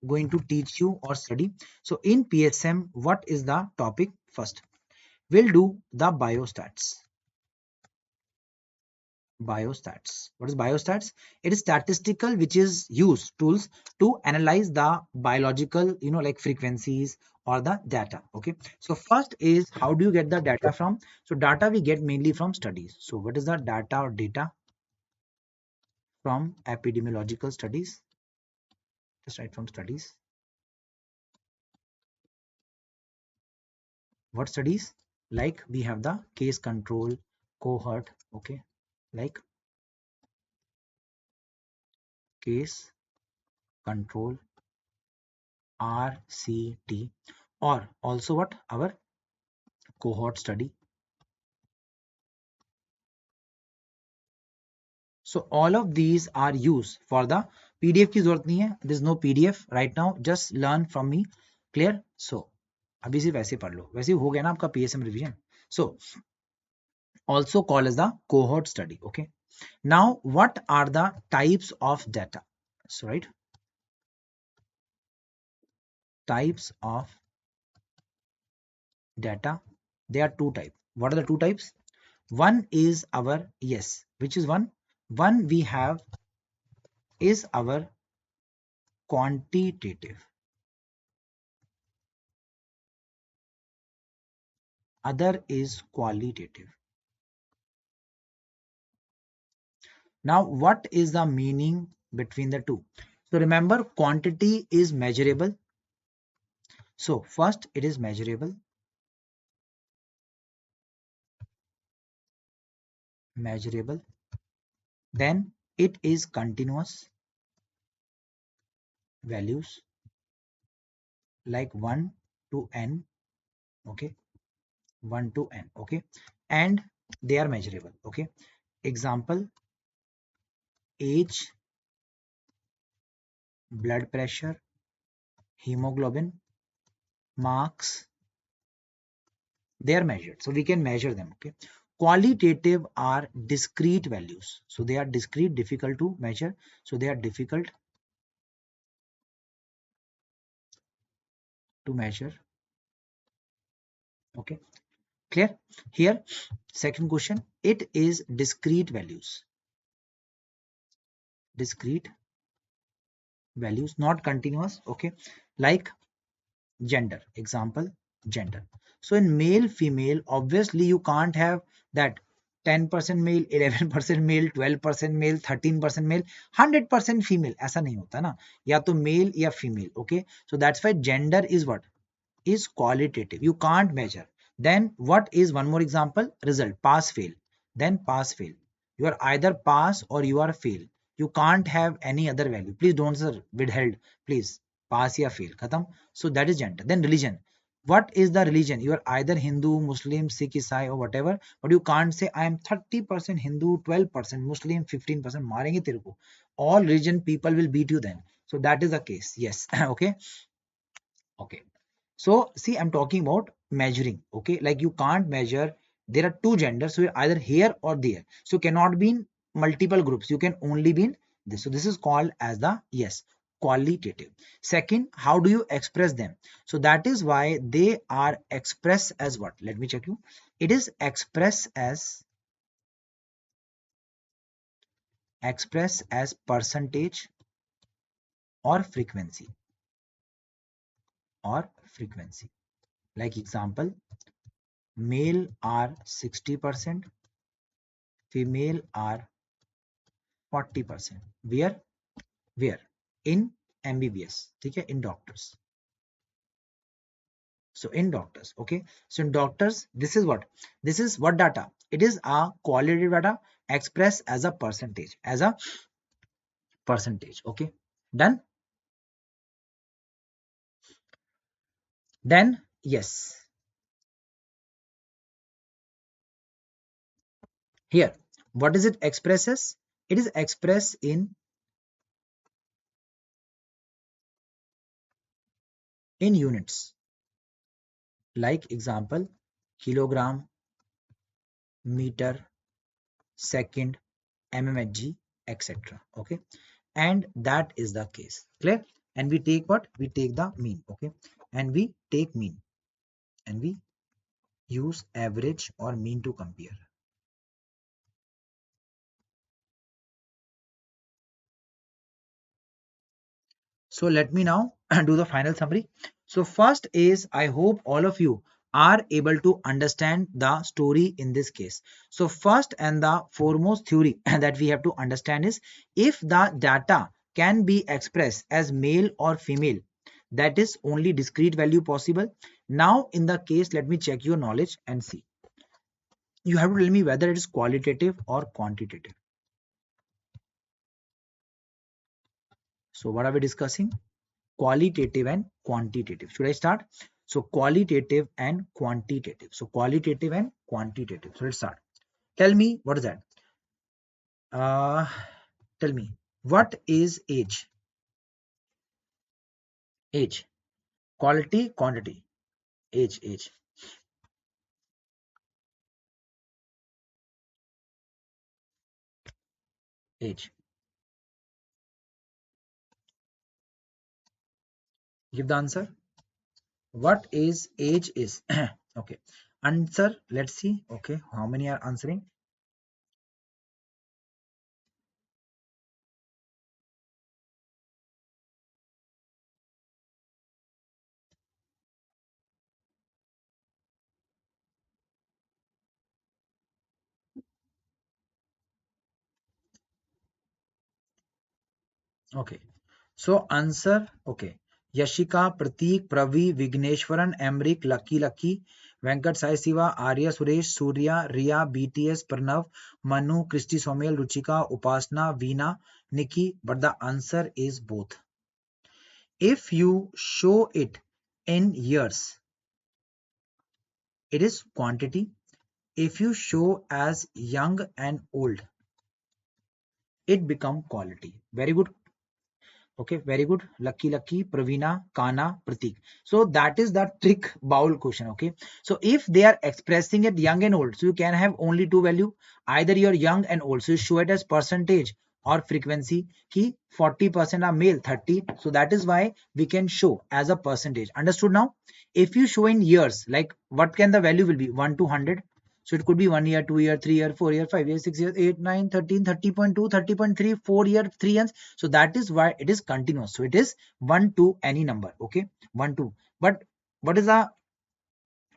going to teach you or study. So in PSM, what is the topic? First, we'll do the biostats. Biostats. What is biostats? It is statistical, which is used tools to analyze the biological, like frequencies or the data. Okay. So first is, how do you get the data from? So data we get mainly from studies. So what is the data or data from epidemiological studies? Just write from studies. What studies? Like we have the case control, cohort. Okay. Like case control, RCT, or also what, our cohort study. So all of these are used for the PDF की जरूरत नहीं है. There is no PDF right now. Just learn from me. Clear? So अभी सिर्फ ऐसे पढ़ लो. वैसे हो गया ना आपका PSM revision. So also called as the cohort study. Okay. Now what are the types of data? So right, types of data. There are two types. What are the two types? One is our, yes, which is one? One we have is our quantitative. Other is qualitative. Now, what is the meaning between the two? So remember, quantity is measurable. So first it is measurable. Measurable. Then it is continuous values like 1 to n. Okay. 1 to n. Okay. And they are measurable. Okay. Example, age, blood pressure, hemoglobin, marks, they are measured, so we can measure them. Okay. Qualitative are discrete values, so they are discrete, difficult to measure, so they are difficult to measure. Okay, clear? Here, second question, it is discrete values. Discrete values, not continuous. Okay, like gender. Example, gender. So in male female, obviously you can't have that 10% male, 11% male, 12% male, 13% male, 100% female. ऐसा नहीं होता ना, या तो male या female. Okay, so that's why gender is what is qualitative, you can't measure. Then what is one more example? Result, pass fail. Then pass fail, you are either pass or you are fail, you can't have any other value. Please don't sir withheld, please pass या fail, khatam. So that is gender. Then religion, what is the religion? You are either Hindu, Muslim, Sikh, Isai or whatever, but you can't say I am 30% Hindu, 12% Muslim, 15%. मारेंगे तेरे को. All religion people will beat you then. So that is the case. Yes. Okay. Okay. So see, I'm talking about measuring. Okay, like you can't measure. There are two genders, so you're either here or there. So you cannot be in multiple groups. You can only be in this. So this is called as the, yes, qualitative. Second, how do you express them? So that is why they are expressed as what? Let me check you. It is expressed as percentage or frequency. Or frequency. Like example, male are 60%, female are 40%. Where? Where? In MBBS. Okay, in doctors. So in doctors. Okay. So in doctors, this is what? This is what data? It is a qualitative data expressed as a percentage. As a percentage. Okay. Done? Then yes. Here, what is it expresses? It is expressed in units. Like example, kilogram, meter, second, mmHg, etc. Okay, and that is the case. Clear? and we take what? We take the mean. Okay, and we take mean, and we use average or mean to compare. So let me now do the final summary. So first is, I hope all of you are able to understand the story in this case. So first and the foremost theory that we have to understand is, if the data can be expressed as male or female, that is only discrete value possible. Now in the case, let me check your knowledge and see. You have to tell me whether it is qualitative or quantitative. So what are we discussing? Qualitative and quantitative. Should I start? So qualitative and quantitative. So qualitative and quantitative. So let's start. Tell me, what is that? Uh, Tell me, what is age? Age. Quality, quantity. Age. Age. Give the answer. What is age is? Okay. Answer. Let's see. Okay. How many are answering? Okay. So answer, okay. Yashika, Pratik, Pravi, Vigneshwaran, Emric, Lucky, Venkat Sai Siva, Arya Suresh, Surya, Ria, BTS, Pranav, Manu, Christy Somel, Ruchika, Upasna, Veena, Nikki. But the answer is both. If you show it in years, it is quantity. If you show as young and old, it become quality. Very good. Okay, very good. Lucky, Pravina, Kana, Pratik. So that is the trick bowl question. Okay, so if they are expressing it young and old, so you can have only two value. Either you're young and old, so you show it as percentage or frequency. Ki 40% are male, 30. So that is why we can show as a percentage. Understood now? If you show in years, like what can the value will be? 1 to 100. So it could be 1 year, 2 year, 3 year, 4 year, 5 year, 6 year, 8, 9, 13, 30.2, 30.3, 4 year, 3 years. So that is why it is continuous. So it is 1 to any number. Okay, 1 2. But what is the,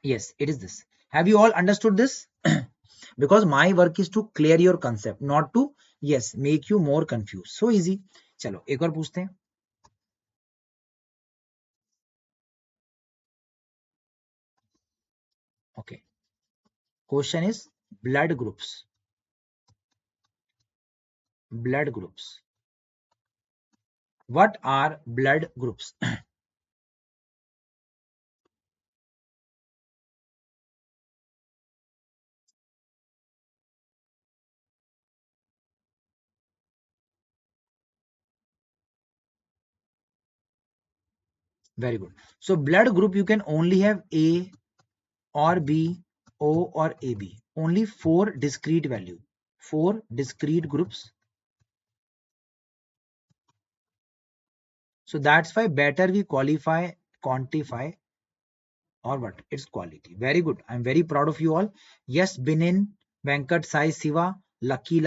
yes, it is this. Have you all understood this? Because my work is to clear your concept, not to, yes, make you more confused. So easy. चलो एक और पूछते हैं. Okay, question is blood groups. Blood groups. What are blood groups? Very good. So blood group you can only have A or B, O or AB. Only four discrete value. Four discrete groups. So that's why better we qualify, quantify, or what? It's quality. Very good. I'm very proud of you all. Yes, Binin, Venkat Sai Siva, Lucky,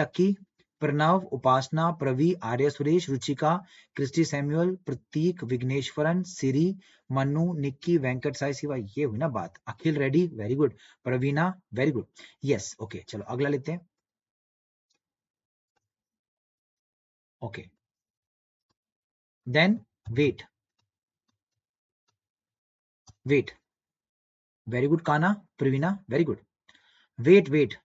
Pranav, Upasna, Pravi, Arya Suresh, Ruchika, Christy Samuel, Pratik, Vigneshwaran, Siri, Manu, Nikki, Venkat Sai Siva. ये हुई ना बात. Akhil ready? Very good. Pravina, very good. Yes. Okay. चलो अगला लेते हैं. Okay. Then weight. Weight. Very good, Kana. Pravina. Very good. Weight.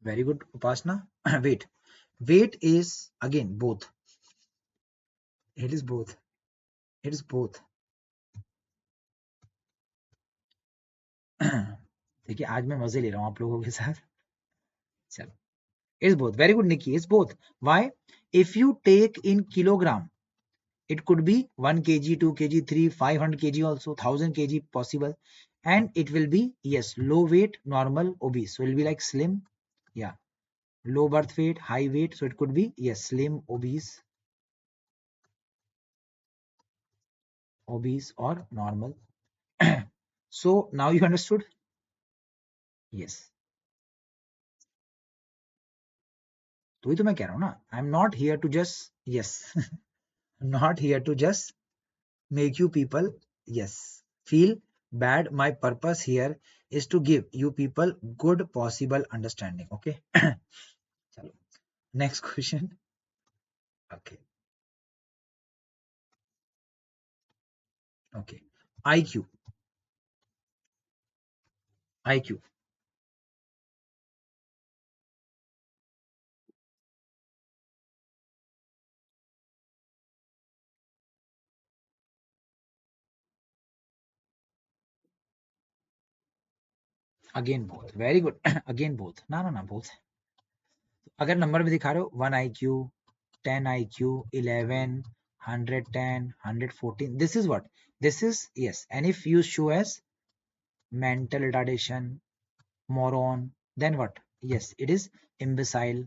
Very good, Upasna. Weight. Weight is again both. It is both. It is both. देखिए आज मैं मजे ले रहा हूँ आप लोगों के साथ. चलो. It's both. Very good, Nikki. It's both. Why? If you take in kilogram, it could be 1 kg, 2 kg, 3, 500 kg also, 1000 kg possible. and it will be, yes, low weight, normal, obese. So it will be like slim, yeah, low birth weight, high weight. So it could be, yes, slim, obese, obese or normal. So now you understood? Yes. तो वही तो मैं कह रहा हूँ ना, I am not here to just, yes, not here to just make you people, yes, feel bad. My purpose here is to give you people good possible understanding. Okay. Chalo, next question. Okay. Okay. IQ. IQ. Again both, very good. Again both, ना ना ना both. अगर number में दिखा रहे हो 1 IQ, 10 IQ, 11, 110, 114, this is what, this is, yes. And if you show as mental retardation, moron, then what, yes, it is imbecile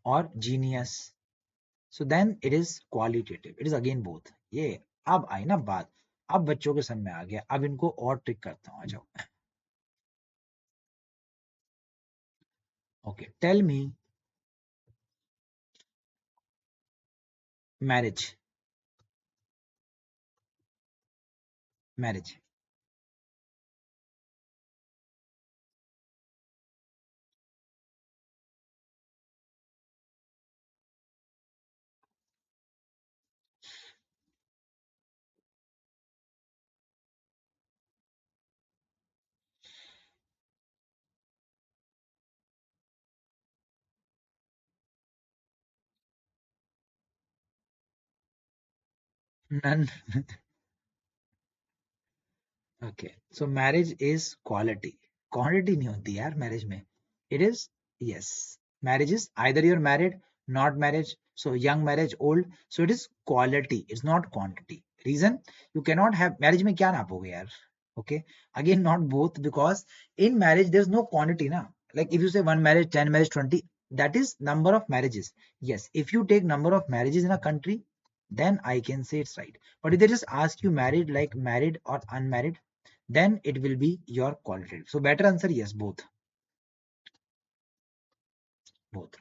or genius. So then it is qualitative. It is again both. ये अब आई ना बात, अब बच्चों के समझ में आ गया. अब इनको और ट्रिक करता हूँ, आ जाओ. Okay, tell me marriage. Marriage. None. Okay, so marriage is quality. Quantity नहीं होती यार marriage में. It is, yes, marriage is either you're married, not marriage, so young marriage, old, so it is quality, it's not quantity. Reason, you cannot have marriage में क्या नापोगे यार. Okay, again not both, because in marriage there's no quantity na. Like if you say one marriage, 10 marriage, 20, that is number of marriages. Yes, if you take number of marriages in a country, then I can say it's right. But if they just ask you married, like married or unmarried, then it will be your qualitative. So better answer, yes, both. Both.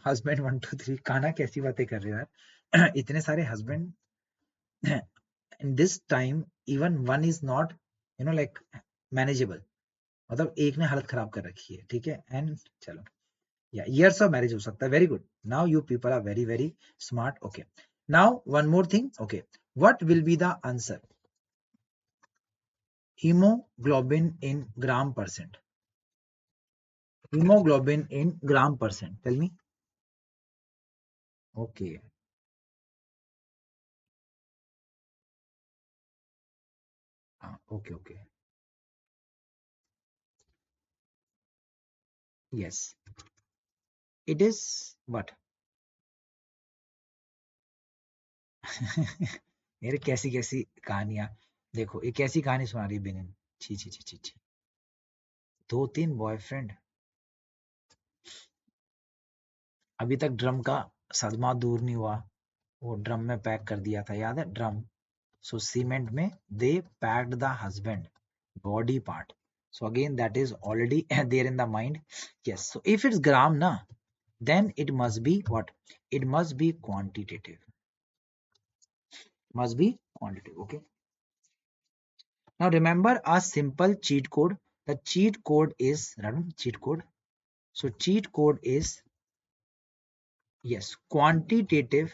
Husband 1 2 3, काना कैसी बातें कर रहे हो यार. इतने सारे husband. In this time even one is not, like manageable. मतलब एक ने हालत खराब कर रखी है, ठीक है. एंड चलो, या years of marriage हो सकता है. Very good. Now you people are very very smart. Okay, now one more thing. Okay, what will be the answer? Hemoglobin in gram percent. Hemoglobin in gram percent, tell me. Okay. Okay, okay. Yes. It is what? मेरे कैसी कैसी कहानियां. देखो ये कैसी कहानी सुना रही बेनिन. छी छी छी छी छी. 2 3 बॉयफ्रेंड. अभी तक ड्रम का सदमा दूर नहीं हुआ. वो ड्रम में पैक कर दिया था, याद है ड्रम. सो सीमेंट में they packed the husband body part. So again that is already there in the mind. Yes, so if it's gram na, then it must be what? It must be quantitative. Must be quantitative. Okay. Now remember a simple cheat code. The cheat code is, run cheat code. So cheat code is, yes, quantitative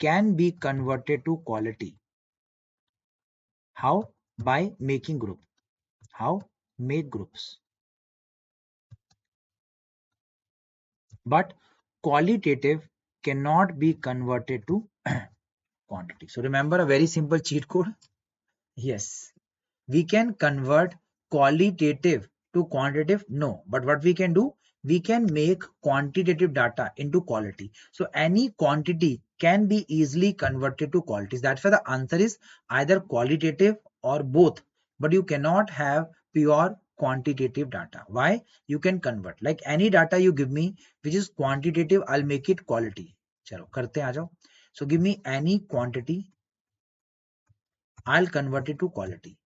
can be converted to quality. How? By making group. How? Make groups. But qualitative cannot be converted to quantity. So remember a very simple cheat code. Yes, we can convert qualitative to quantitative. No, but what we can do, we can make quantitative data into quality. So any quantity can be easily converted to qualities. That's why the answer is either qualitative or both, but you cannot have pure quantitative data. Why? You can convert, like any data you give me which is quantitative, I'll make it quality. चलो करते हैं, आ जाओ. So give me any quantity, I'll convert it to quality.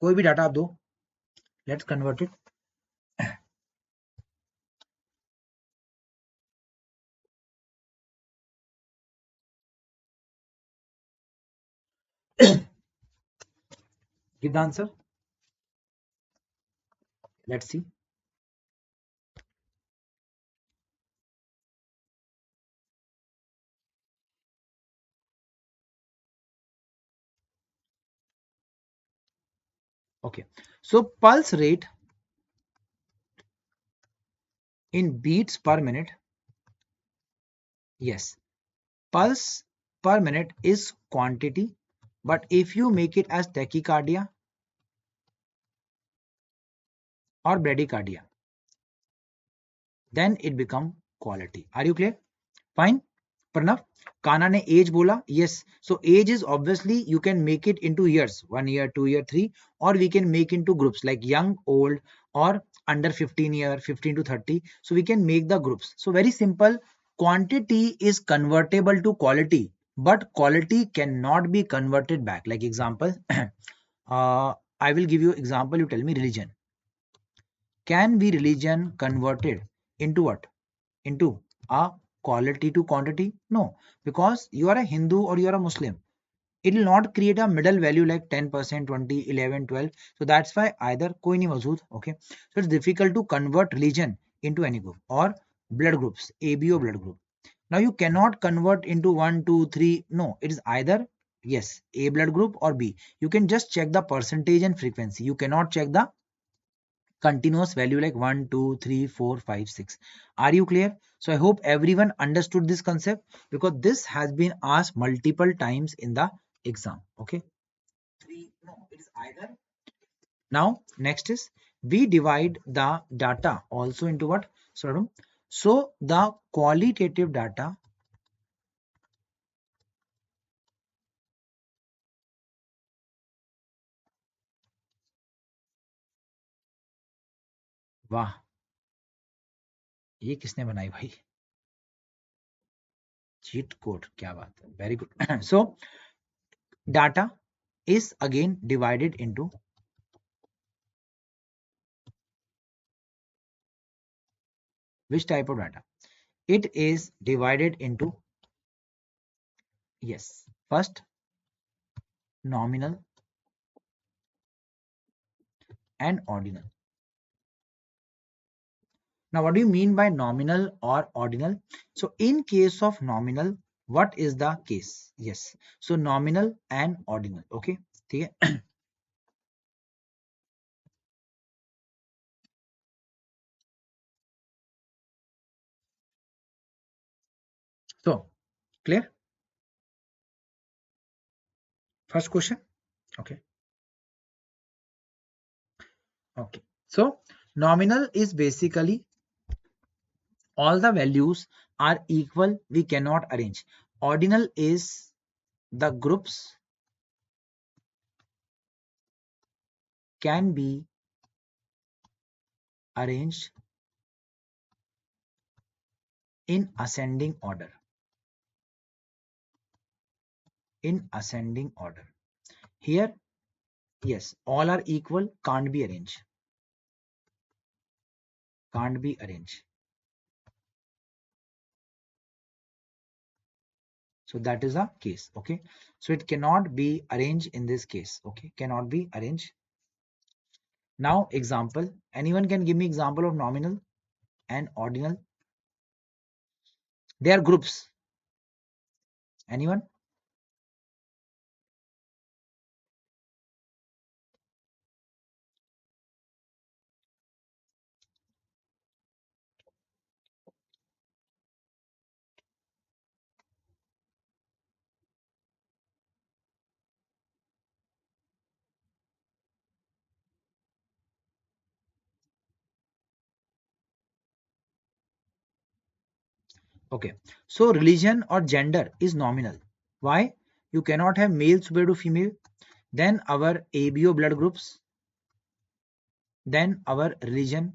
कोई भी data आप दो, let's convert it. Give the answer. Let's see. Okay, so pulse rate in beats per minute. Yes, pulse per minute is quantity, but if you make it as tachycardia or bradycardia, then it become quality. Are you clear? Fine. Pranav, Kana ne age bola. Yes. So age is obviously you can make it into years, 1 year, 2 year, 3, or we can make into groups like young, old, or under 15 year, 15 to 30. So we can make the groups. So very simple. Quantity is convertible to quality, but quality cannot be converted back. Like example, I will give you example. You tell me religion. Can be religion converted into what? Into a quality to quantity? No, because you are a Hindu or you are a Muslim. It will not create a middle value like 10%, 20, 11, 12. So that's why either koi nahi mazood. Okay. So it's difficult to convert religion into any group or blood groups, ABO blood group. Now you cannot convert into 1, 2, 3. No, it is either yes, A blood group or B. You can just check the percentage and frequency. You cannot check the continuous value like 1, 2, 3, 4, 5, 6. Are you clear? So I hope everyone understood this concept because this has been asked multiple times in the exam. Okay. Three, no, it is either. Now next is we divide the data also into what? So the qualitative data. वाह, ये किसने बनाई भाई? Cheat code, क्या बात है, very good. So data is again divided into which type of data? It is divided into, yes, first nominal and ordinal. Now what do you mean by nominal or ordinal? So in case of nominal, what is the case? Yes, so nominal and ordinal. Okay, ठीक है. So clear? First question. Okay. Okay, so nominal is basically all the values are equal, we cannot arrange. Ordinal is the groups can be arranged in ascending order. In ascending order. Here, yes, all are equal, can't be arranged. Can't be arranged. So that is the case. Okay. So it cannot be arranged in this case. Okay. Cannot be arranged. Now example. Anyone can give me example of nominal and ordinal? They are groups. Anyone? Okay, so religion or gender is nominal. Why? You cannot have male superior to female. Then our ABO blood groups, then our religion,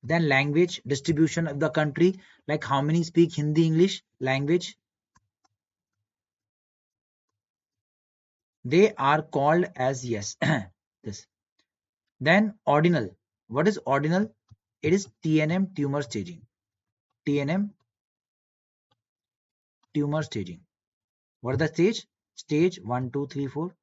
then language distribution of the country, like how many speak Hindi, English, language. They are called as, yes, this. Then ordinal. What is ordinal? It is TNM, tumor staging. TNM, tumor staging. What is the stage? Stage 1, 2, 3, 4.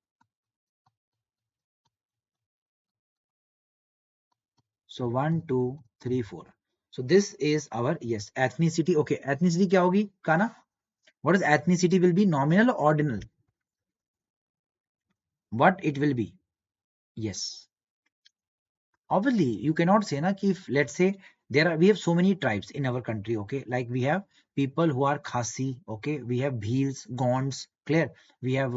So 1, 2, 3, 4. So this is our, yes, ethnicity. Okay, ethnicity क्या होगी Kana? What is ethnicity will be, nominal or ordinal? What it will be? Yes. Obviously, you cannot say na ki if, let's say, we have so many tribes in our country, okay? Like we have people who are Khasi, okay? We have Bhils, Gonds, clear? We have,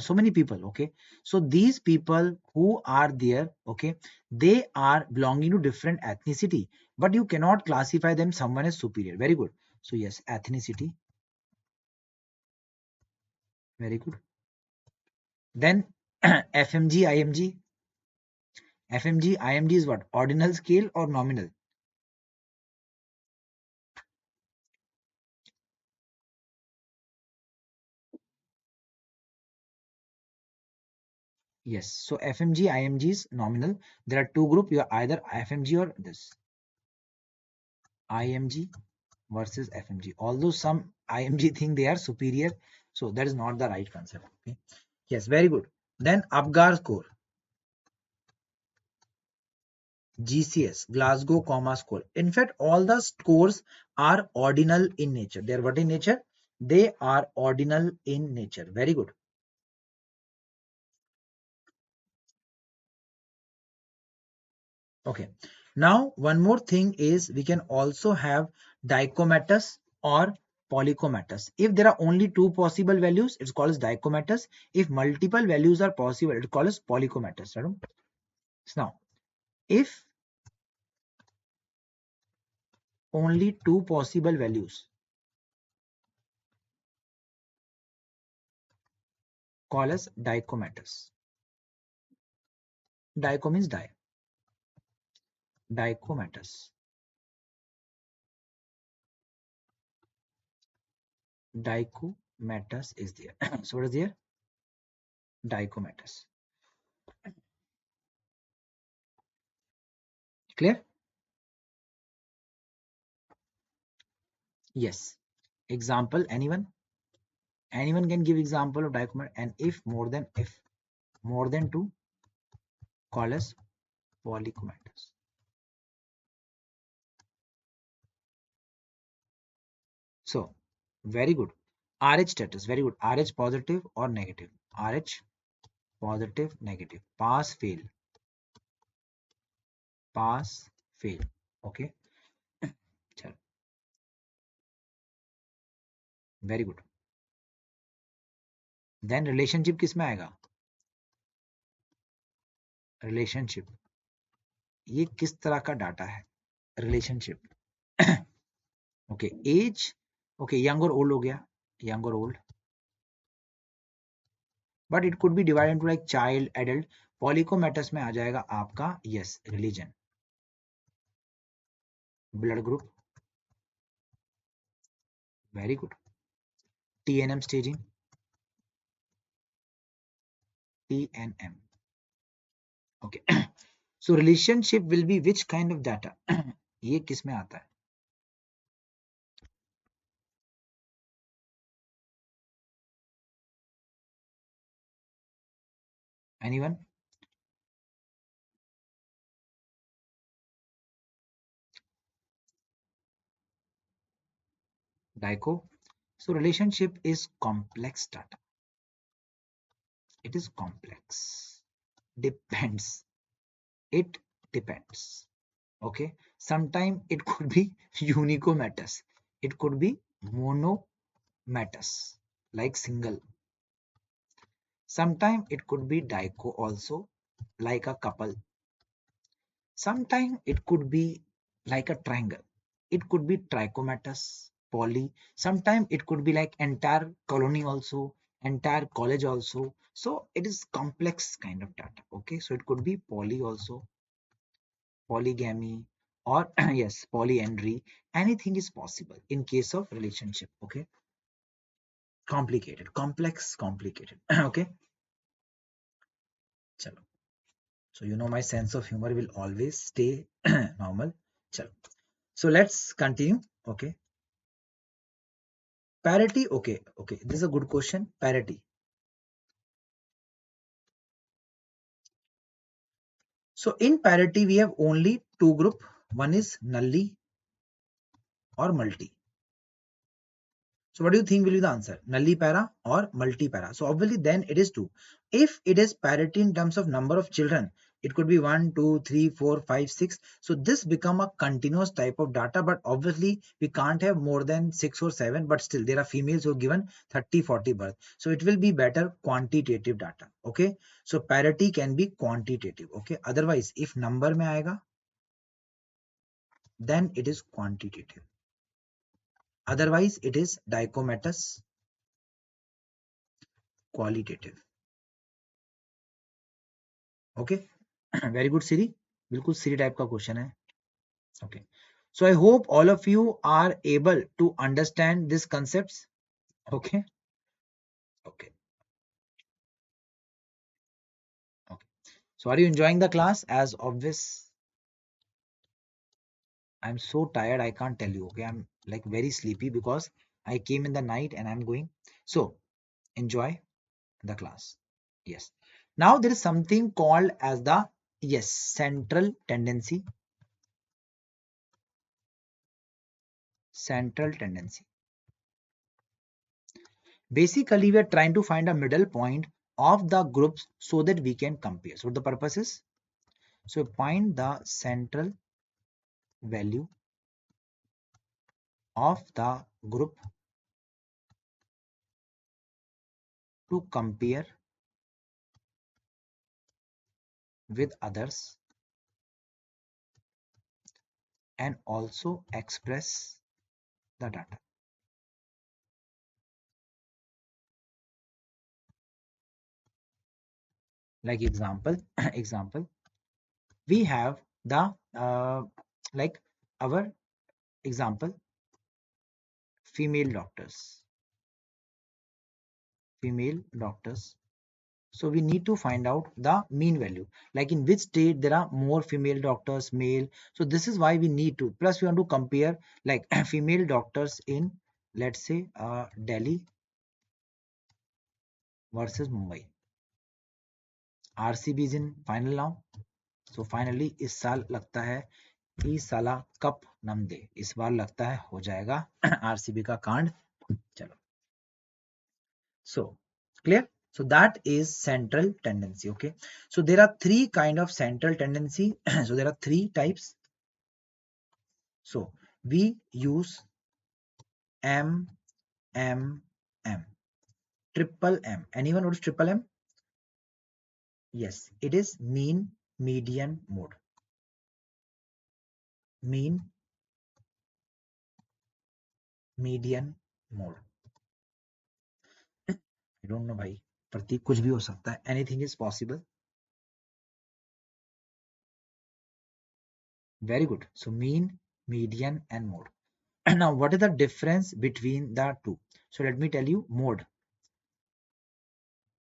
so many people, okay? So these people who are there, okay? They are belonging to different ethnicity, but you cannot classify them someone as superior. Very good. So yes, ethnicity. Very good. Then FMG, IMG. FMG, IMG is what? Ordinal scale or nominal? Yes. So FMG, IMG is nominal. There are two groups. You are either FMG or this IMG versus FMG. Although some IMG think they are superior, so that is not the right concept. Okay. Yes. Very good. Then Apgar score, GCS, Glasgow Coma score. In fact, all the scores are ordinal in nature. They are what in nature? They are ordinal in nature. Very good. Okay. Now, one more thing is we can also have dichomatous or polychomatous. If there are only two possible values, it's called as dichomatous. If multiple values are possible, it's called as polychomatous. Right? Now, if only two possible values, call as dichomatous. Dicho means di. Dichomatous. Dichomatous is there. So what is there? Dichomatous. Clear? Yes. Example, anyone? Anyone can give example of dichomatous. And if more than two, call as polychomatous. So very good. RH status, very good. RH positive or negative? RH positive, negative. Pass, fail. Pass, fail. Okay. चलो, very good. Then relationship किस में आएगा? Relationship, ये किस तरह का data है? Relationship. Okay, age. Okay, young और old हो गया. Young और old. But it could be divided into like child, adult. Polychomatous में आ जाएगा आपका, yes, religion. Blood group. Very good. TNM staging. TNM. Okay. So relationship will be which kind of data? ये किस में आता है? Anyone? Dico. So relationship is complex data. It is complex. Depends. It depends. Okay. Sometime it could be unicomatous. It could be monomatous, like single. Sometime it could be dico also, like a couple. Sometime it could be like a triangle. it could be trichomatous, poly. Sometimes it could be like entire colony also, entire college also. So it is complex kind of data. Okay, so it could be poly also, polygamy, or yes, polyandry. Anything is possible in case of relationship. Okay, complicated, complex, complicated. Okay, chalo. So you know my sense of humor will always stay normal. Chalo. So let's continue. Okay, parity. Okay, okay. This is a good question. Parity. So in parity, we have only two group. One is nully or multi. So what do you think will be the answer? Nully para or multi para? So obviously then it is two. If it is parity in terms of number of children, it could be 1, 2, 3, 4, 5, 6. So this become a continuous type of data, but obviously we can't have more than 6 or 7, but still there are females who are given 30, 40 birth. So it will be better quantitative data. Okay. So parity can be quantitative. Okay. Otherwise, if number में आएगा, then it is quantitative. Otherwise, it is dichomatous, qualitative. Okay. Very good, Siri. बिल्कुल Siri type का question है. Okay. So I hope all of you are able to understand these concepts. Okay. Okay. Okay. So are you enjoying the class? As obvious, I'm so tired, I can't tell you. Okay. I'm like very sleepy because I came in the night and I'm going. So enjoy the class. Yes. Now there is something called as the, yes, central tendency. Central tendency. Basically, we are trying to find a middle point of the groups so that we can compare. So the purpose is, so find the central value of the group to compare with others and also express the data. Like example, example, we have the like our example, female doctors, female doctors. So we need to find out the mean value, like in which state there are more female doctors, male. So this is why we need to, plus we want to compare like female doctors in, let's say, Delhi versus Mumbai. RCB is in final now. So finally इस साल लगता है कि साला cup नम दे, इस बार लगता है हो जाएगा आरसीबी का कांड. चलो. So clear. So that is central tendency. Okay. So there are three kind of central tendency. So there are three types. So we use M, M, M. Triple M. Anyone knows triple M? Yes, it is mean, median, mode. Mean, median, mode. I don't know भाई, प्रतीक कुछ भी हो सकता है. Anything is possible. Very good. So mean, median, and mode. Now, what is the difference between the two? So let me tell you. Mode.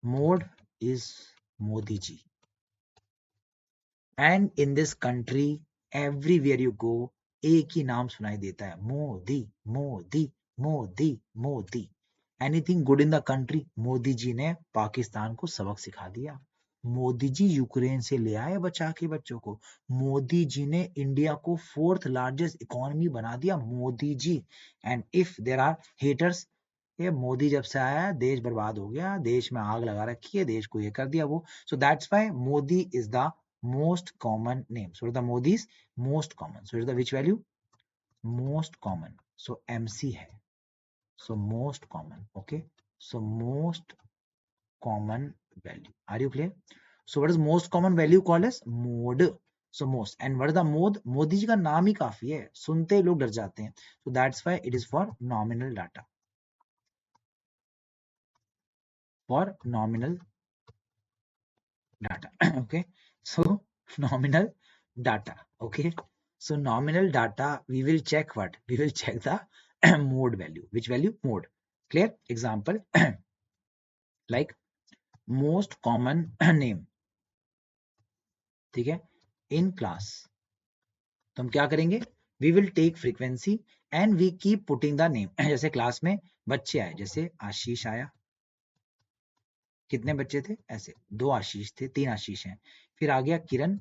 Mode is Modi ji. And in this country, everywhere you go, एक ही नाम सुनाई देता है, Modi, Modi, Modi, Modi. Anything good in the country, Modi ji ने पाकिस्तान को सबक सिखा दिया. मोदी जी यूक्रेन से ले आए बचा के बच्चों को. मोदी जी ने इंडिया को फोर्थ लार्जेस्ट इकोनॉमी बना दिया. Modi ji. And if there are haters, ये मोदी जब से आया देश बर्बाद हो गया, देश में आग लगा रखी है, देश को ये कर दिया वो. So that's why Modi is the most common name. So the Modi is most common. So is the which value? Most common. So MC है. So most common. Okay. So most common value. Are you clear? So what is most common value called as mode? So most and what is the mode, Modi ji का नाम ही काफी है, सुनते ही लोग डर जाते हैं, so that's why it is for nominal data, for nominal data. Okay, so nominal data. Okay, so nominal data, we will check what, we will check the mode value. Which value? Mode. Clear? Example like most common name, ठीक है, in class. तो हम क्या करेंगे, we will take frequency and we keep putting the name. जैसे class में बच्चे आए, जैसे आशीष आया, कितने बच्चे थे, ऐसे दो आशीष थे, तीन आशीष हैं. फिर आ गया किरण,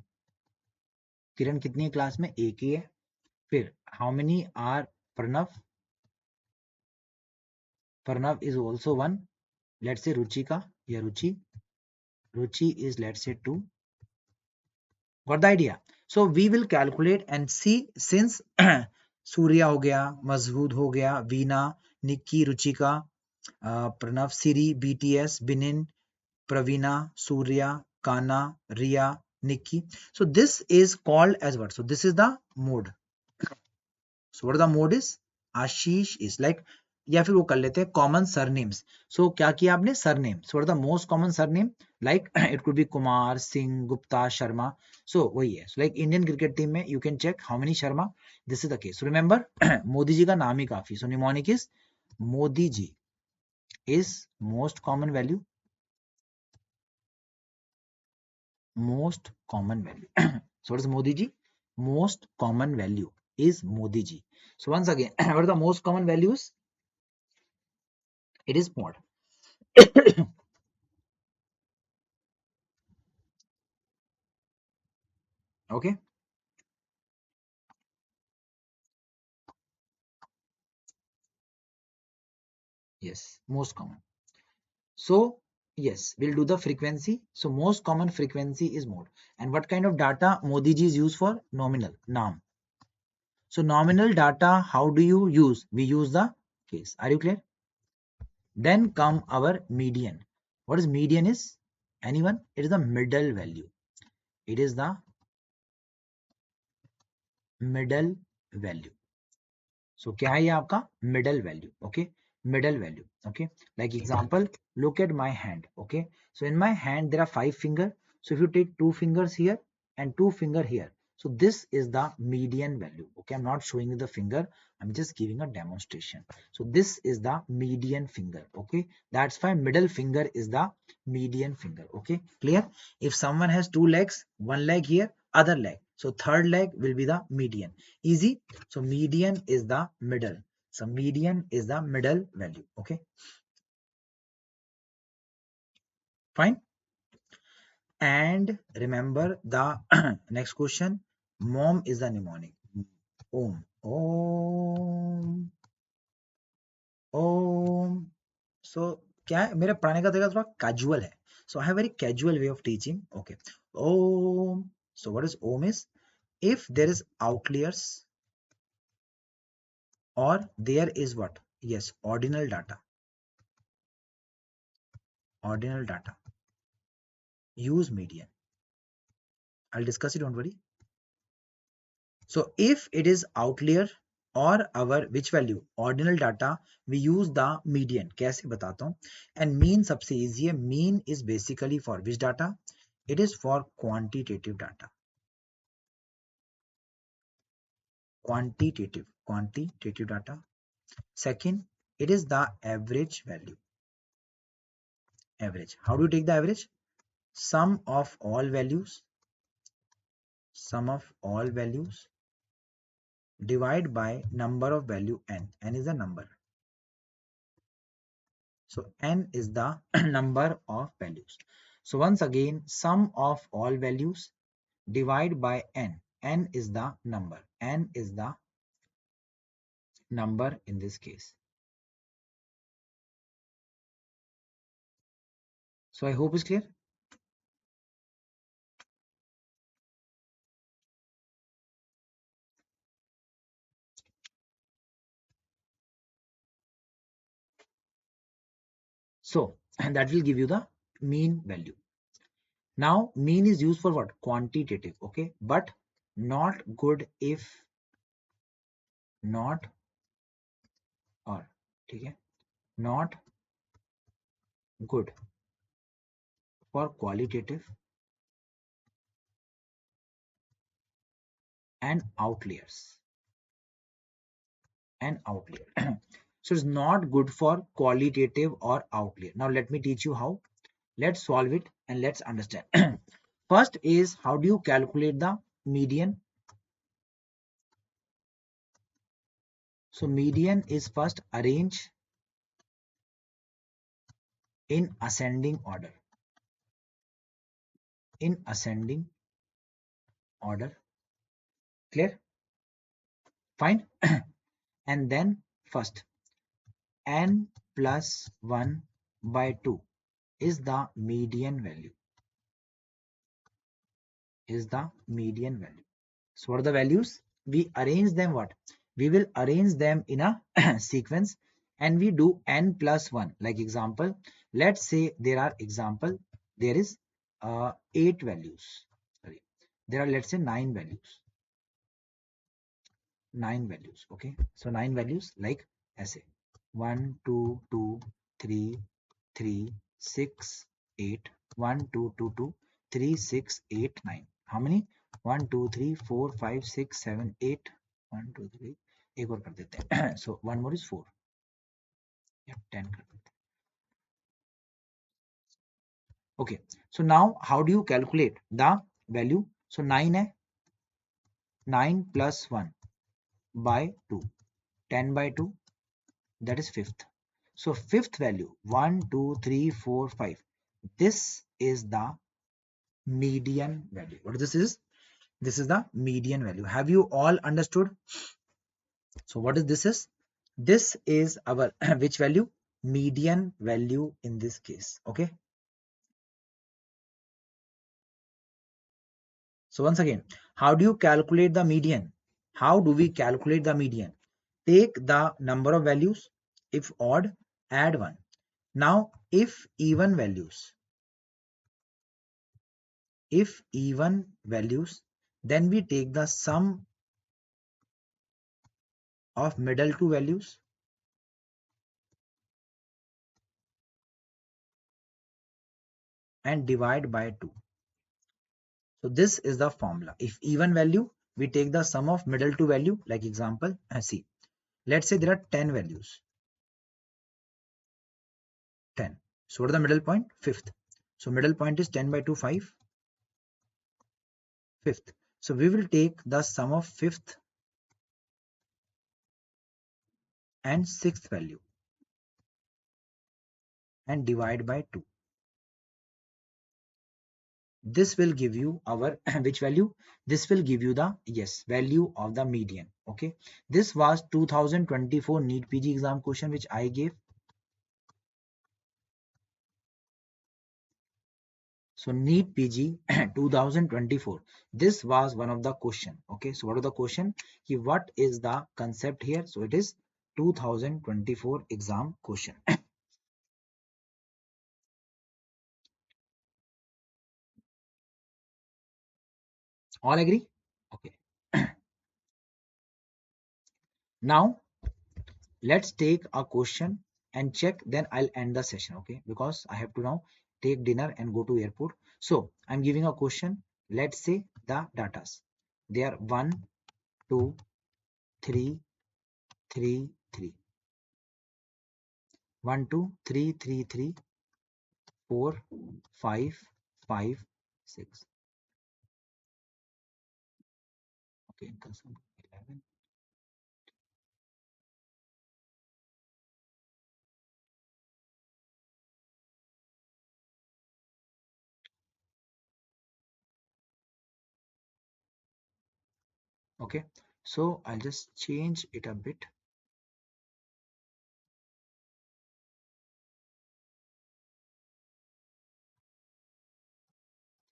किरण कितनी है क्लास में, एक ही है. फिर how many are Pranav, Pranav is also one. Let say Ruchika या Ruchi, Ruchi is let say two. Got the idea? So we will calculate and see, since Surya हो गया, मजहूद हो गया, Veena, Nikki, Ruchika, Pranav, Siri, BTS, Binin, Praveena, Surya, Kana, Riya, Nikki. So this is called as what? So this is the mode. So what the mode is? Ashish is like, या फिर वो कर लेते हैं कॉमन सरनेम्स. सो क्या किया आपने, surname. So what the most common surname, like it could be Kumar, Singh, Gupta, Sharma. So वही है. So like Indian cricket team में you can check how many Sharma. This is the case. Remember Modi ji का नाम ही काफी. So mnemonic is Modi ji is most common value, most common value. So what is Modi ji? Most common value is Modi ji. So once again, what are the most common values? It is mod. Okay. Yes, most common. So yes, we'll do the frequency. So most common frequency is mod. And what kind of data Modi ji is used for? Nominal, naam. So nominal data, how do you use? We use the case. Are you clear? Then come our median. What is median is? Anyone? It is the middle value. It is the middle value. So क्या है ये आपका middle value. Okay, middle value. Okay, like example, look at my hand. Okay, so in my hand there are 5 fingers. So if you take 2 fingers here and 2 fingers here, so this is the median value. Okay, I'm not showing you the finger, I'm just giving a demonstration. So this is the median finger. Okay, that's why middle finger is the median finger. Okay, clear? If someone has 2 legs, one leg here, other leg, so third leg will be the median. Easy. So median is the middle. So median is the middle value. Okay, fine. And remember the next question, mom is the mnemonic. Om, om, om. So क्या है, मेरे पढ़ाने का तरीका थोड़ा casual है. So I have very casual way of teaching. Okay, om. So what is om is, if there is outliers or there is what, yes, ordinal data, ordinal data, use median. I'll discuss it, don't worry. So if it is outlier or our which value, ordinal data, we use the median. कैसे बताता हूँ. And mean सबसे easy है. Mean is basically for which data? It is for quantitative data. Quantitative data. Second, it is the average value. Average. How do you take the average? Sum of all values. Sum of all values divide by number of value n. N is the number. So n is the number of values. So once again, sum of all values divide by n. N is the number. N is the number in this case. So I hope it's clear. So and that will give you the mean value. Now mean is used for what? Quantitative. Okay, but not good if not और ठीक है not good for qualitative and outliers and outlier. So it's not good for qualitative or outlier. Now let me teach you how. Let's solve it and let's understand. First is how do you calculate the median? So median is first arrange in ascending order. In ascending order. Clear? Fine. And then first n plus 1 by 2 is the median value. Is the median value. So what are the values? We arrange them what? We will arrange them in a sequence and we do n plus 1. Like example, let's say there are example, there is 8 values. Sorry, there are let's say 9 values. 9 values. Okay, so 9 values like essay 1, 2, 2, 3, 3, 6, 8, 1, 2, 2, 2, 3, 6, 8, 9. How many? 1, 2, 3, 4, 5, 6, 7, 8. 1, 2, 3. एक और कर देते हैं. So one more is 4. Yeah, 10 कर देते हैं. Okay. So now how do you calculate the value? So 9 है. 9 plus 1 by 2. 10 by 2. That is fifth. So fifth value 1, 2, 3, 4, 5. This is the median value. What this is? This is the median value. Have you all understood? So what is this is? This is our which value? Median value in this case. Okay. So once again, how do you calculate the median? How do we calculate the median? Take the number of values. If odd, add 1. Now, if even values, then we take the sum of middle two values and divide by 2. So this is the formula. If even value, we take the sum of middle two value, like example, see. Let's say there are 10 values. 10. So what is the middle point? Fifth. So middle point is 10 by 2, 5. Fifth. So we will take the sum of fifth and sixth value and divide by 2. This will give you our which value? This will give you the value of the median. Okay, this was 2024 NEET PG exam question which I gave. So NEET PG 2024, this was one of the question. Okay, so what is the question? What is the concept here? So it is 2024 exam question. All agree? Okay. Now let's take a question and check, then I'll end the session. Okay, because I have to now take dinner and go to airport. So I'm giving a question. Let's say the datas, they are 1, 2, 3, 3, 3, 1, 2, 3, 3, 3, 4, 5, 5, 6. Okay, 11. Okay, so I'll just change it a bit.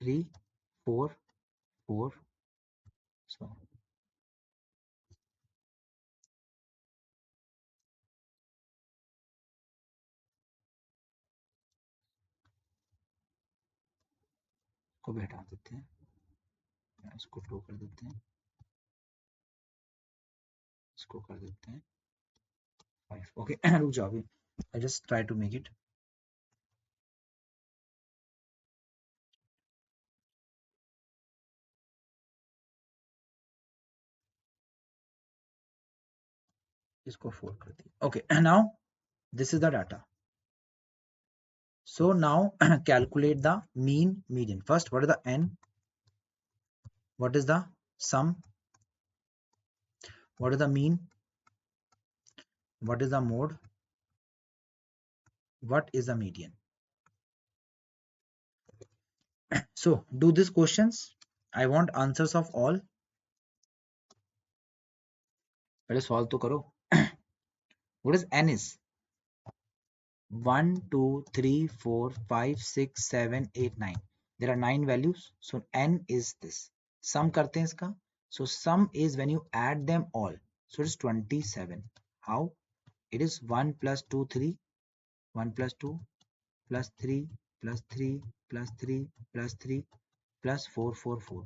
3, 4, 4. So को भी हटा देते हैं, इसको 2 कर देते हैं. इसको कर देते हैं 5. ओके रुक जाओ अभी, I just try to make it. इसको 4 कर दिया. Okay now this is the data. So now calculate the mean median. First, what is the n? What is the sum? What is the mean? What is the mode? What is the median? So do these questions. I want answers of all. पहले solve तो करो. What is n is? 1 2 3 4 5 6 7 8 9. There are 9 values. So n is this. Sum करते हैं इसका. So sum is when you add them all. So it is 27. How? It is 1 plus 2 3, 1 plus 2 plus 3 plus 3 plus 3 plus 3 plus 4 4 4.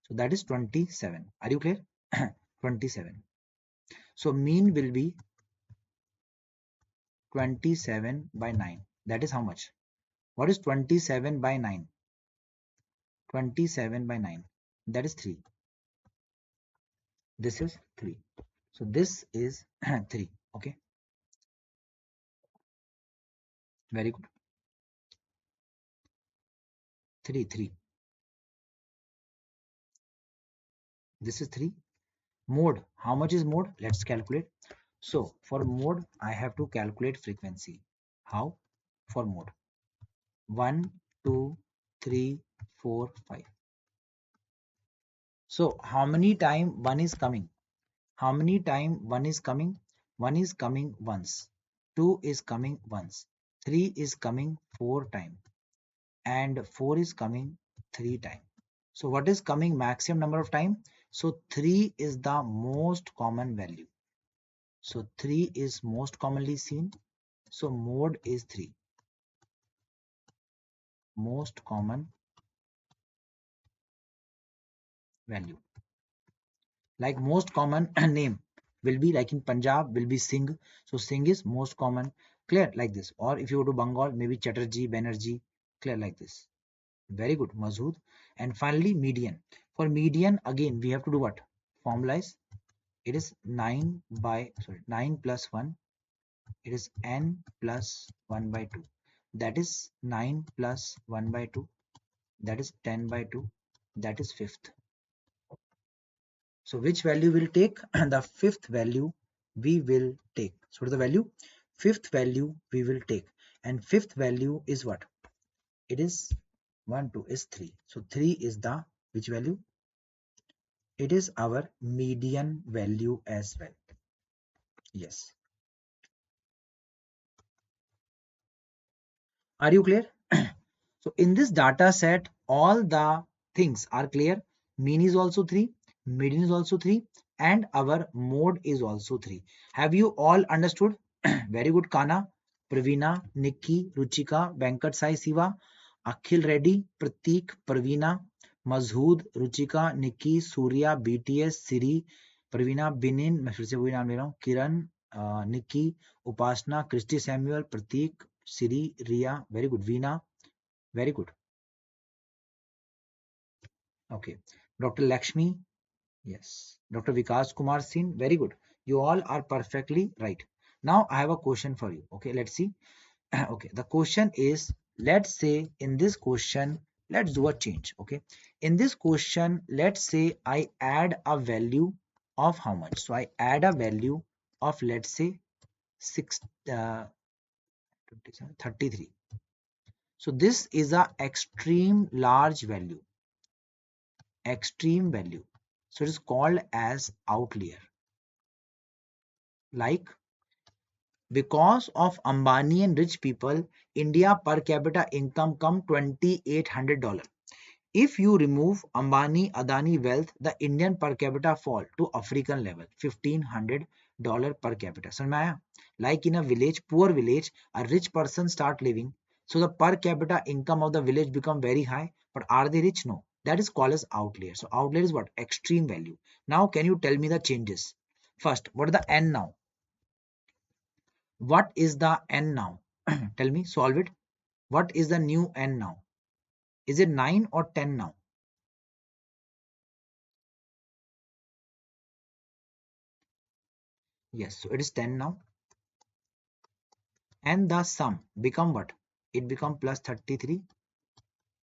So that is 27. Are you clear? 27. So mean will be 27 by 9. That is how much? What is 27 by 9? 27 by 9. That is 3. This is 3. So this is 3. Okay. Very good. 3 3. This is 3. Mode. How much is mode? Let's calculate. So for mode, I have to calculate frequency. How? For mode. 1, 2, 3, 4, 5. So how many time 1 is coming? How many time 1 is coming? 1 is coming once. 2 is coming once. 3 is coming 4 time. And 4 is coming 3 time. So what is coming maximum number of time? So 3 is the most common value. So 3 is most commonly seen. So mode is 3. Most common value. Like most common name will be like in Punjab will be Singh. So Singh is most common. Clear like this. Or if you go to Bengal, maybe Chatterjee, Banerjee. Clear like this. Very good. Masood. And finally median. For median again we have to do what? Formalize. It is 9 plus 1. It is n plus 1 by 2. That is 9 plus 1 by 2. That is 10 by 2. That is fifth. So which value will take? The fifth value we will take. So what is the value? Fifth value we will take. And fifth value is what? It is 1, 2 is 3. So 3 is the which value? It is our median value as well. Yes. Are you clear? So in this data set, all the things are clear. Mean is also 3, median is also 3, and our mode is also 3. Have you all understood? Very good, Kana, Pravina, Nikki, Ruchika, Venkat Sai Siva, Akhil Reddy, Pratik, Pravina, Mazhood, Ruchika, Nikki, Surya, BTS, Siri, Pravina, Binin, मैं फिर से वही नाम ले रहा हूँ, किरण, Nikki, Upasna, Christy Samuel, Pratik, Siri, Ria, very good, Veena, very good. Okay. Dr. Lakshmi, yes. Dr. Vikas Kumar Singh, very good. You all are perfectly right. Now I have a question for you. Okay, let's see. Okay, the question is, let's say in this question, let's do a change. Okay, in this question, let's say I add a value of how much? So I add a value of, let's say, 33. So this is a extreme large value. Extreme value. So it is called as outlier. Like, because of Ambani and rich people, India per capita income come $2,800. If you remove Ambani, Adani wealth, the Indian per capita fall to African level, $1,500 per capita. समझ में आया? Like in a village, poor village, a rich person start living. So the per capita income of the village become very high. But are they rich? No. That is called as outlier. So outlier is what? Extreme value. Now can you tell me the changes? First, what is the n now? What is the n now? Tell me, solve it. What is the new n now? Is it 9 or 10 now? Yes, so it is 10 now. And the sum become what? It become plus 33.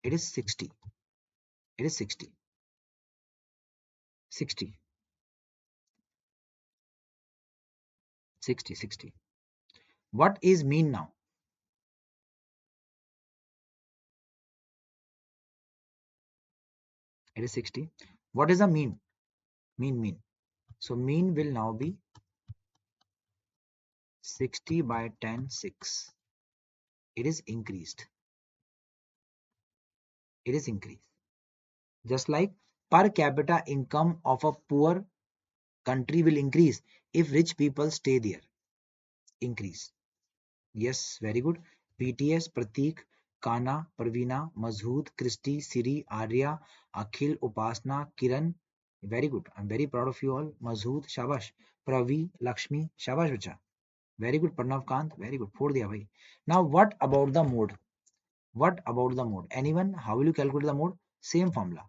It is 60. It is 60. 60. 60. 60. What is mean now? It is 60. What is the mean? Mean. So mean will now be 60 by 10, 6. It is increased. It is increased. Just like per capita income of a poor country will increase if rich people stay there. Increase. Yes, very good. BTS, Pratik, Kana, Parveena, Mazhood, Christy, Siri, Arya, Akhil, Upasna, Kiran. Very good. I'm very proud of you all. Mazhood, Shabash. Pravi, Lakshmi, Shabash bacha. Very good. Pranav Kant, very good. फोड़ दिया भाई. Now what about the mode? What about the mode? Anyone? How will you calculate the mode? Same formula.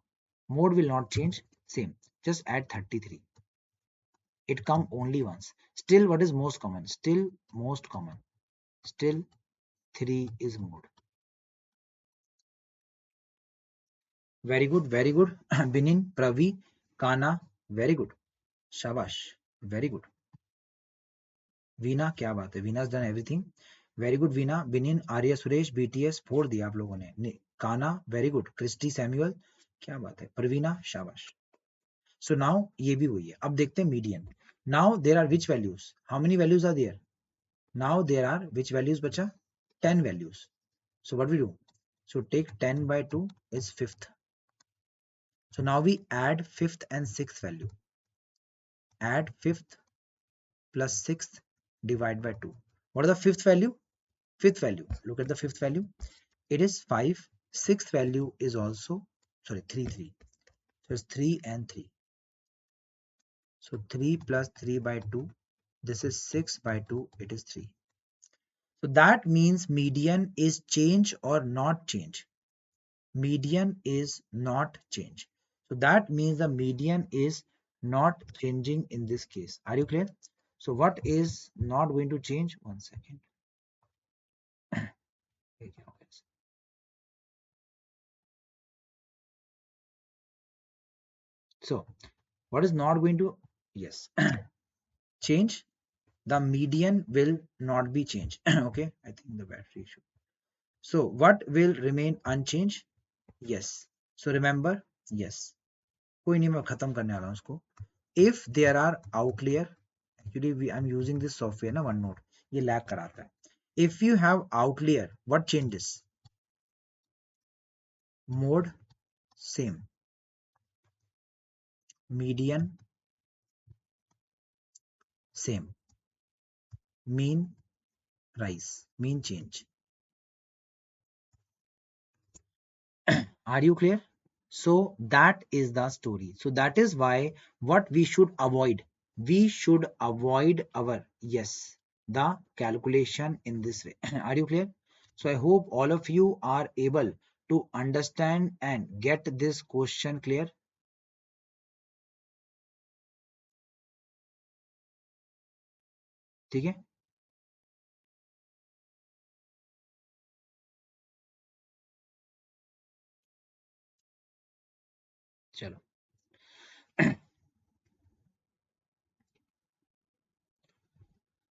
Mode will not change. Same. Just add 33. It come only once. Still, what is most common? Still most common. Still 3 is mode. Very good, very good. Binin, Pravi, Kana, very good. Shabash, very good. Veena, क्या बात है? Veena's done everything. Very good, Veena. Binin, Arya, Suresh, BTS फोड़ दिया आप लोगों ने. Kana, very good. Christy, Samuel, क्या बात है? Parveena, शाबाश. So now ये भी हुई है. अब देखते हैं median. Now there are which values? How many values are there? Now there are which values बचा? 10 values. So what we do? So take 10 by 2 is fifth. So now we add fifth and sixth value. Add fifth plus sixth divide by 2. What is the fifth value? Fifth value. Look at the fifth value. It is 5. Sixth value is also, sorry, 3, 3. So it's 3 and 3. So 3 plus 3 by 2. This is 6 by 2. It is 3. So that means median is change or not change. Median is not change. So that means the median is not changing in this case. Are you clear? So what is not going to change? One second. So what is not going to, yes, change? The median will not be changed. Okay, I think the battery issue. So what will remain unchanged? Yes. So remember, yes. कोई नहीं, मैं खत्म करने वाला हूँ उसको. If there are outlier, actually I'm using this software ना OneNote, ये lag कराता है. If you have outlier, what changes? Mode same, median same, mean rise, mean change. Are you clear? So that is the story. So that is why what we should avoid. We should avoid our, yes, the calculation in this way. Are you clear? So I hope all of you are able to understand and get this question clear. ठीक है? चलो.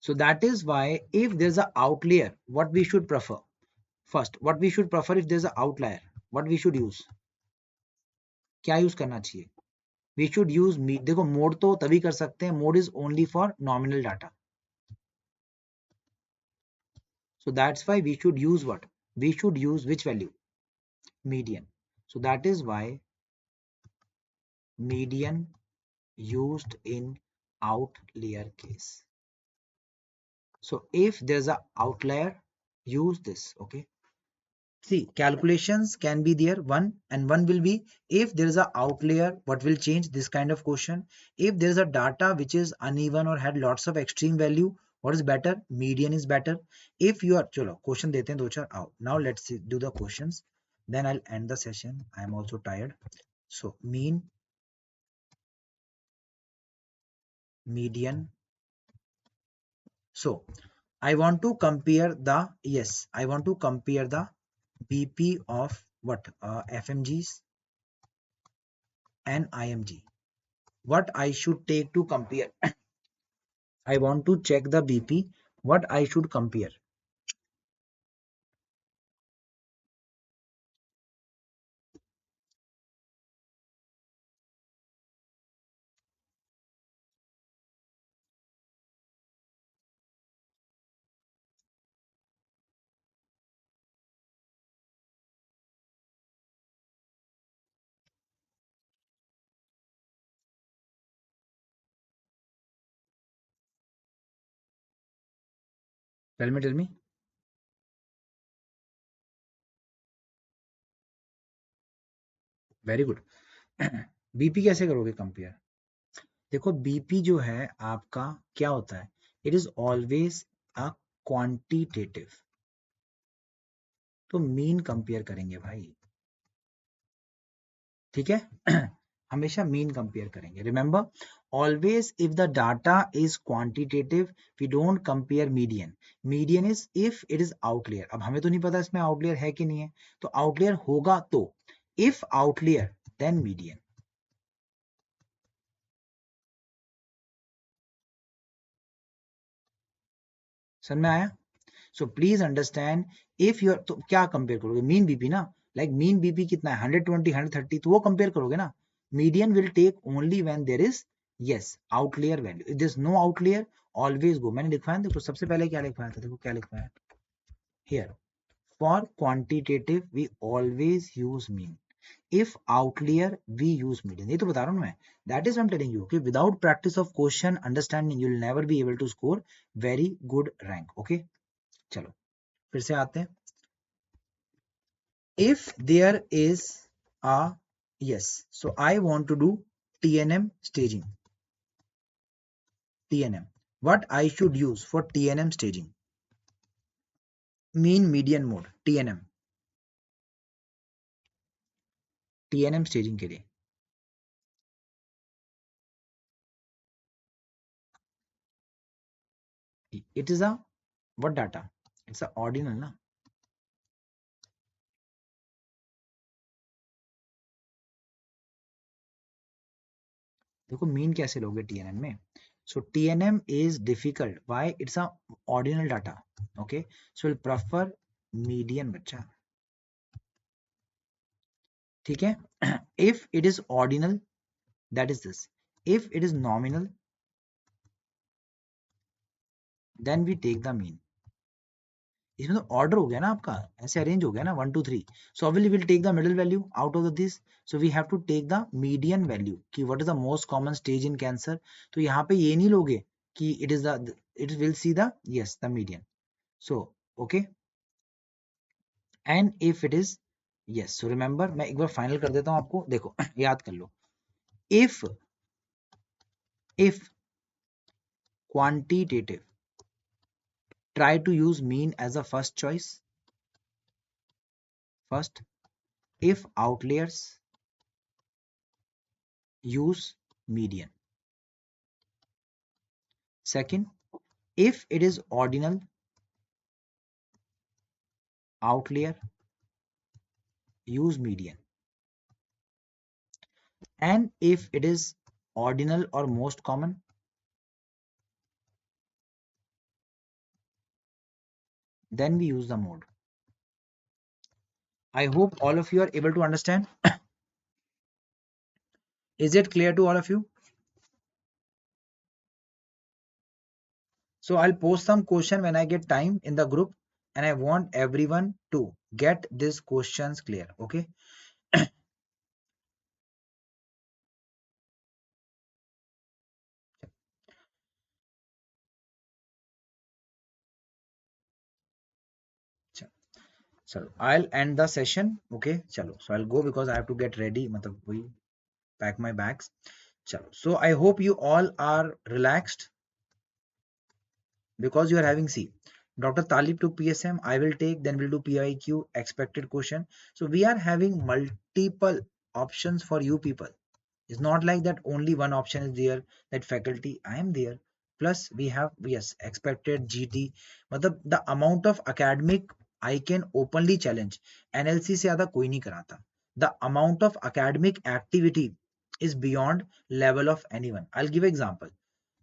So that is why if there's an outlier, what we should prefer? First, what we should prefer if there's an outlier, what we should use? क्या use करना चाहिए? We should use देखो mode तो तभी कर सकते हैं, mode is only for nominal data. So that's why we should use what? We should use which value? Median. So that is why median used in outlier case. So if there's a outlier, use this. Okay. See, calculations can be there, one, and one will be if there is a outlier, what will change, this kind of question. If there is a data which is uneven or had lots of extreme value, what is better? Median is better. If you are, chalo, question देते हैं दो चार आओ. Now let's see, do the questions. Then I'll end the session. I am also tired. So mean, median. So I want to compare the, yes, I want to compare the BP of what? FMGs and IMG. What I should take to compare? I want to check the BP. What I should compare? Tell me. Very good. BP कैसे करोगे compare? देखो BP जो है आपका क्या होता है, it is always a quantitative. तो मीन कंपेयर करेंगे भाई, ठीक है. हमेशा मीन कंपेयर करेंगे. Remember, always if the data is quantitative we don't compare median. Median is if it is outlier. अब हमें तो नहीं पता इसमें आउटलेयर है कि नहीं है, तो आउटलेयर होगा तो इफ आउटलेयर देन मीडियन. समझ में आया? So please understand, if your, तो क्या कंपेयर करोगे? मीन बीपी ना. लाइक मीन बीपी कितना है? 120, 130, तो वो कंपेयर करोगे ना. Median will take only when there is, yes, outlier value. If there is no outlier, always go. मैंने लिखवाया ना, देखो सबसे पहले क्या लिखवाया था, देखो क्या लिखवाया here. For quantitative we always use mean, if outlier we use median. ये तो बता रहा हूँ मैं. That is I am telling you कि without practice of question understanding you will never be able to score very good rank. Okay, चलो फिर से आते हैं. If there is a, yes, so I want to do TNM staging. TNM. What I should use for TNM staging? Mean median mode. TNM. TNM staging के लिए. It is a what data? It's a ordinal ना. देखो mean कैसे लोगे TNM में. So TNM is difficult. Why? It's a ordinal data. Okay. So we'll prefer median बच्चा. ठीक है. If it is ordinal, that is this. If it is nominal, then we take the mean. इसमें तो order हो गया ना आपका, ऐसे अरेंज हो गया ना 1 2 3. सो obviously we'll take the middle value out of this. So we have to take the median value कि what is the most common stage in cancer. तो यहाँ पे ये नहीं लोगे कि it is the, it will see the, yes, the median. So okay, and if it is, yes, so remember, मैं एक बार फाइनल कर देता हूँ आपको. देखो याद कर लो. if quantitative, try to use mean as a first choice first. If outliers, use median. Second, if it is ordinal, outlier, use median. And if it is ordinal or most common, then we use the mode. I hope all of you are able to understand. Is it clear to all of you? So I'll post some question when I get time in the group, and I want everyone to get these questions clear. Okay. चलो, I'll end the session. Okay, चलो, so I'll go because I have to get ready, मतलब वही pack my bags. चलो, so I hope you all are relaxed because you are having C. Dr. Talib took PSM, I will take, then we'll do PIQ, expected question. So we are having multiple options for you people. It's not like that only one option is there, that faculty, I am there. Plus we have, yes, expected GT. मतलब the amount of academic I can openly challenge. NLC से ज़्यादा कोई नहीं कराता. The amount of academic activity is beyond level of anyone. I'll give example.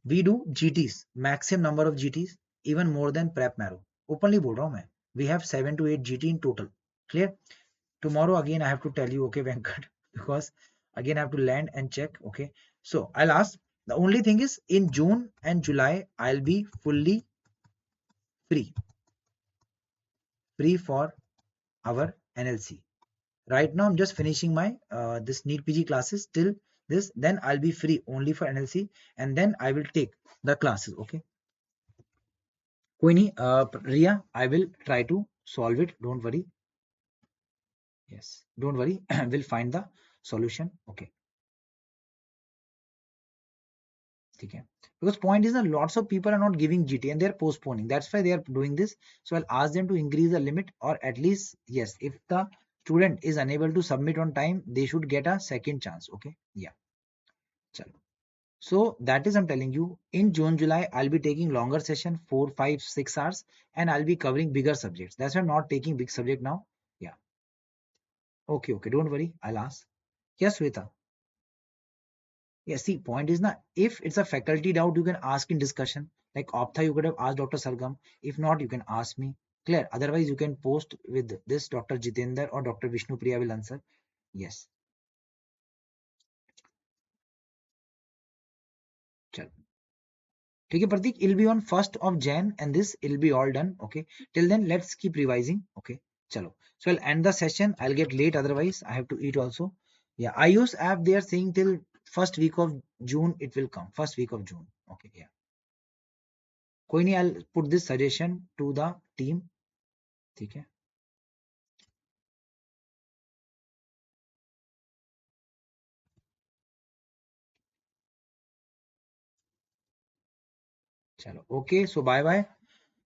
We do GTs, maximum number of GTs, even more than prep marrow. Openly बोल रहा हूँ मैं. We have 7 to 8 GT in total. Clear? Tomorrow again I have to tell you, okay, Venkat, because again I have to land and check. Okay, so I'll ask. The only thing is in June and July I'll be fully free for our NLC. Right now I'm just finishing my this NEET PG classes till this. Then I'll be free only for NLC, and then I will take the classes. Okay, कोई नहीं, Riya, I will try to solve it. Don't worry. Yes, don't worry. We'll find the solution. Okay. ठीक है, because point is that lots of people are not giving GT and they're postponing. That's why they are doing this. So I'll ask them to increase the limit, or at least, yes, if the student is unable to submit on time, they should get a second chance. Okay, yeah, chalo. So that is, I'm telling you, in June, July, I'll be taking longer session, 4, 5, 6 hours, and I'll be covering bigger subjects. That's why I'm not taking big subject now. Yeah, okay, okay, don't worry, I'll ask. Yes, Sweta. Yeah, see, point is not, if it's a faculty doubt, you can ask in discussion. Like Optha, you could have asked Dr. Sargam. If not, you can ask me. Clear. Otherwise, you can post with this Dr. Jitender or Dr. Vishnu Priya will answer. Yes. Chal. Okay, Pratik, it'll be on 1st of Jan and this it'll be all done. Okay. Till then, let's keep revising. Okay. Chalo. So I'll end the session. I'll get late otherwise. I have to eat also. Yeah. I use app, they are saying till first week of June it will come. First week of June. Okay. Yeah. कोई नहीं, I'll put this suggestion to the team. ठीक है, चलो, okay, so bye bye.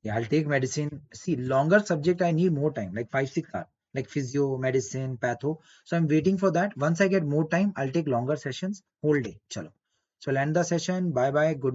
Yeah, I'll take medicine. See, longer subject I need more time, like 5 6 hours, like physio, medicine, patho. So I'm waiting for that. Once I get more time, I'll take longer sessions whole day. Chalo, so I'll end the session. Bye bye, good